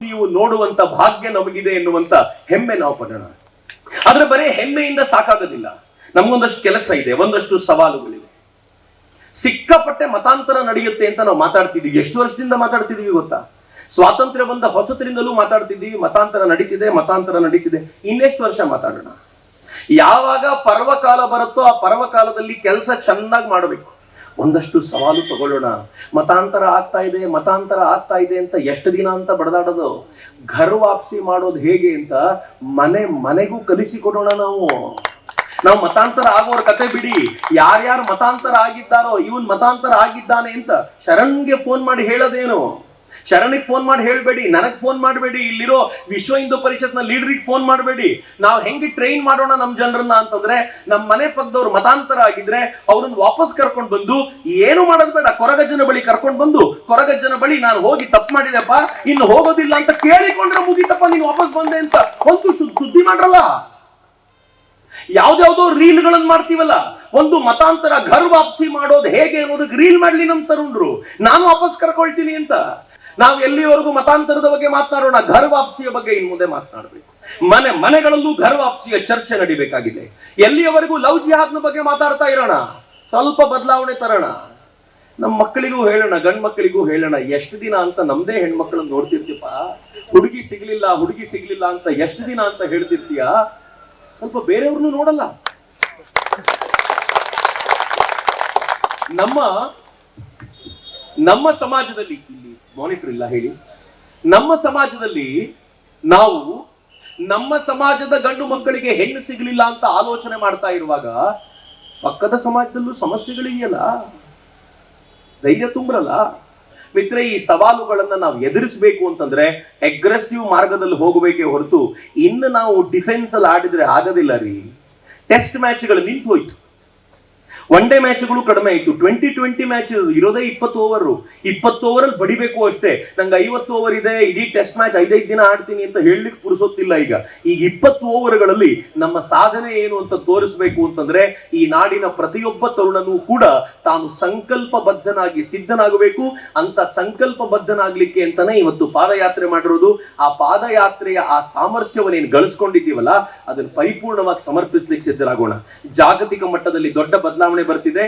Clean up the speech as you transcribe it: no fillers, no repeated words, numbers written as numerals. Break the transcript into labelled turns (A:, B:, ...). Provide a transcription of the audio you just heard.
A: ನೀವು ನೋಡುವಂತ ಭಾಗ್ಯ ನಮಗಿದೆ ಎನ್ನುವಂತ ಹೆಮ್ಮೆ ನಾವು ಪಡೋಣ. ಆದ್ರೆ ಬರೀ ಹೆಮ್ಮೆಯಿಂದ ಸಾಕಾಗೋದಿಲ್ಲ. ನಮ್ಗೊಂದಷ್ಟು ಕೆಲಸ ಇದೆ, ಒಂದಷ್ಟು ಸವಾಲುಗಳಿವೆ. ಸಿಕ್ಕಾಪಟ್ಟೆ ಮತಾಂತರ ನಡೆಯುತ್ತೆ ಅಂತ ನಾವು ಮಾತಾಡ್ತಿದ್ದೀವಿ. ಎಷ್ಟು ವರ್ಷದಿಂದ ಮಾತಾಡ್ತಿದೀವಿ ಗೊತ್ತಾ? ಸ್ವಾತಂತ್ರ್ಯ ಬಂದ ಹೊಸತರಿಂದಲೂ ಮಾತಾಡ್ತಿದ್ದೀವಿ. ಮತಾಂತರ ನಡೀತಿದೆ. ಇನ್ನೆಷ್ಟು ವರ್ಷ ಮಾತಾಡೋಣ? ಯಾವಾಗ ಪರ್ವಕಾಲ ಬರುತ್ತೋ ಆ ಪರ್ವಕಾಲದಲ್ಲಿ ಕೆಲಸ ಚೆನ್ನಾಗಿ ಮಾಡಬೇಕು. ಒಂದಷ್ಟು ಸವಾಲು ತಗೊಳ್ಳೋಣ. ಮತಾಂತರ ಆಗ್ತಾ ಇದೆ ಅಂತ ಎಷ್ಟು ದಿನ ಅಂತ ಬಡದಾಡೋದು? ಘರ್ ವಾಪಸಿ ಮಾಡೋದು ಹೇಗೆ ಅಂತ ಮನೆಗೂ ಕಲಿಸಿಕೊಡೋಣ. ನಾವು ಮತಾಂತರ ಆಗೋರ್ ಕತೆ ಬಿಡಿ. ಯಾರ್ಯಾರು ಮತಾಂತರ ಆಗಿದ್ದಾರೋ, ಇವನ್ ಮತಾಂತರ ಆಗಿದ್ದಾನೆ ಅಂತ ಶರಣ್ಗೆ ಫೋನ್ ಮಾಡಿ ಹೇಳೋದೇನು? ಶರಣಿಗೆ ಫೋನ್ ಮಾಡಿ ಹೇಳ್ಬೇಡಿ, ನನಗ್ ಫೋನ್ ಮಾಡಬೇಡಿ, ಇಲ್ಲಿರೋ ವಿಶ್ವ ಹಿಂದೂ ಪರಿಷತ್ನ ಲೀಡರಿಗೆ ಫೋನ್ ಮಾಡಬೇಡಿ. ನಾವು ಹೆಂಗೆ ಟ್ರೈನ್ ಮಾಡೋಣ ನಮ್ ಜನರನ್ನ ಅಂತಂದ್ರೆ, ನಮ್ ಮನೆ ಪಕ್ಕದವ್ರು ಮತಾಂತರ ಆಗಿದ್ರೆ ಅವ್ರನ್ನ ವಾಪಸ್ ಕರ್ಕೊಂಡು ಬಂದು, ಏನು ಮಾಡೋದು ಬೇಡ, ಕೊರಗಜ್ಜನ ಬಳಿ ಕರ್ಕೊಂಡು ಬಂದು, ಕೊರಗಜ್ಜನ ಬಳಿ ನಾನು ಹೋಗಿ ತಪ್ಪು ಮಾಡಿದೆಪ್ಪ, ಇನ್ನು ಹೋಗೋದಿಲ್ಲ ಅಂತ ಕೇಳಿಕೊಂಡ್ರೆ ಮುಗಿತಪ್ಪ, ನೀನು ವಾಪಸ್ ಬಂದೆ ಅಂತ ಒಂದು ಸುದ್ದಿ ಮಾಡ್ರಲ್ಲ. ಯಾವ್ದಾವ್ದೋ ರೀಲ್ ಗಳನ್ನ ಮಾಡ್ತೀವಲ್ಲ, ಒಂದು ಮತಾಂತರ ಘರ್ ವಾಪಸಿ ಮಾಡೋದು ಹೇಗೆ ಅನ್ನೋದಕ್ಕೆ ರೀಲ್ ಮಾಡ್ಲಿ ನಮ್ ತರುಣ್ರು. ನಾನು ವಾಪಸ್ ಕರ್ಕೊಳ್ತೀನಿ ಅಂತ. ನಾವು ಎಲ್ಲಿವರೆಗೂ ಮತಾಂತರದ ಬಗ್ಗೆ ಮಾತನಾಡೋಣ, ಘರ್ ವಾಪಸಿಯ ಬಗ್ಗೆ ಇನ್ನು ಮುಂದೆ ಮಾತನಾಡಬೇಕು. ಮನೆಗಳಲ್ಲೂ ಘರ್ ವಾಪಸಿಯ ಚರ್ಚೆ ನಡಿಬೇಕಾಗಿದೆ. ಎಲ್ಲಿಯವರೆಗೂ ಲವ್ ಜಿಹಾದ್ನ ಬಗ್ಗೆ ಮಾತಾಡ್ತಾ ಇರೋಣ, ಸ್ವಲ್ಪ ಬದಲಾವಣೆ ತರೋಣ. ನಮ್ಮ ಮಕ್ಕಳಿಗೂ ಹೇಳೋಣ, ಗಂಡ್ ಮಕ್ಕಳಿಗೂ ಹೇಳೋಣ. ಎಷ್ಟು ದಿನ ಅಂತ ನಮ್ದೇ ಹೆಣ್ಮಕ್ಳನ್ನ ನೋಡ್ತಿರ್ತೀಪ, ಹುಡುಗಿ ಸಿಗ್ಲಿಲ್ಲ ಅಂತ ಎಷ್ಟು ದಿನ ಅಂತ ಹೇಳ್ತಿರ್ತೀಯ. ಸ್ವಲ್ಪ ಬೇರೆಯವ್ರನ್ನು ನೋಡಲ್ಲ. ನಮ್ಮ ಸಮಾಜದಲ್ಲಿ, ಇಲ್ಲಿ ಮಾನಿಟರ್ ಇಲ್ಲ ಹೇಳಿ, ನಮ್ಮ ಸಮಾಜದಲ್ಲಿ ನಾವು ನಮ್ಮ ಸಮಾಜದ ಗಂಡು ಮಕ್ಕಳಿಗೆ ಹೆಣ್ಣು ಸಿಗಲಿಲ್ಲ ಅಂತ ಆಲೋಚನೆ ಮಾಡ್ತಾ ಇರುವಾಗ, ಪಕ್ಕದ ಸಮಾಜದಲ್ಲೂ ಸಮಸ್ಯೆಗಳಿದೆಯಲ್ಲ, ಧೈರ್ಯ ತುಂಬ್ರಲ್ಲ. ಮಿತ್ರ, ಈ ಸವಾಲುಗಳನ್ನ ನಾವು ಎದುರಿಸಬೇಕು ಅಂತಂದ್ರೆ ಅಗ್ರೆಸಿವ್ ಮಾರ್ಗದಲ್ಲಿ ಹೋಗಬೇಕೇ ಹೊರತು ಇನ್ನು ನಾವು ಡಿಫೆನ್ಸ್ ಅಲ್ಲಿ ಆಡಿದ್ರೆ ಆಗೋದಿಲ್ಲ ರೀ. ಟೆಸ್ಟ್ ಮ್ಯಾಚ್ಗಳು ನಿಂತು ಹೋಯ್ತು, ಒನ್ ಡೇ ಮ್ಯಾಚ್ಗಳು ಕಡಿಮೆ ಆಯ್ತು. 2020 ಮ್ಯಾಚ್ ಇರೋದೇ 20 ಓವರ್. 20 ಓವರಲ್ಲಿ ಬಡಿಬೇಕು ಅಷ್ಟೇ. ನಂಗೆ 50 ಓವರ್ ಇದೆ, ಇಡೀ ಟೆಸ್ಟ್ ಮ್ಯಾಚ್ 5 ದಿನ ಆಡ್ತೀನಿ ಅಂತ ಹೇಳಲಿಕ್ಕೆ ಪುರುಸೊತ್ತಿಲ್ಲ. ಈಗ 20 ಓವರ್ಗಳಲ್ಲಿ ನಮ್ಮ ಸಾಧನೆ ಏನು ಅಂತ ತೋರಿಸ್ಬೇಕು ಅಂತಂದ್ರೆ ಈ ನಾಡಿನ ಪ್ರತಿಯೊಬ್ಬ ತರುಣನೂ ಕೂಡ ತಾನು ಸಂಕಲ್ಪಬದ್ಧನಾಗಿ ಸಿದ್ಧನಾಗಬೇಕು. ಅಂತ ಸಂಕಲ್ಪಬದ್ಧನಾಗ್ಲಿಕ್ಕೆ ಅಂತಾನೆ ಇವತ್ತು ಪಾದಯಾತ್ರೆ ಮಾಡಿರೋದು. ಆ ಪಾದಯಾತ್ರೆಯ ಆ ಸಾಮರ್ಥ್ಯವನ್ನೇನು ಗಳಿಸ್ಕೊಂಡಿದ್ದೀವಲ್ಲ, ಅದನ್ನು ಪರಿಪೂರ್ಣವಾಗಿ ಸಮರ್ಪಿಸ್ಲಿಕ್ಕೆ ಸಿದ್ಧರಾಗೋಣ. ಜಾಗತಿಕ ಮಟ್ಟದಲ್ಲಿ ದೊಡ್ಡ ಬದಲಾವಣೆ ಬರ್ತಿದೆ.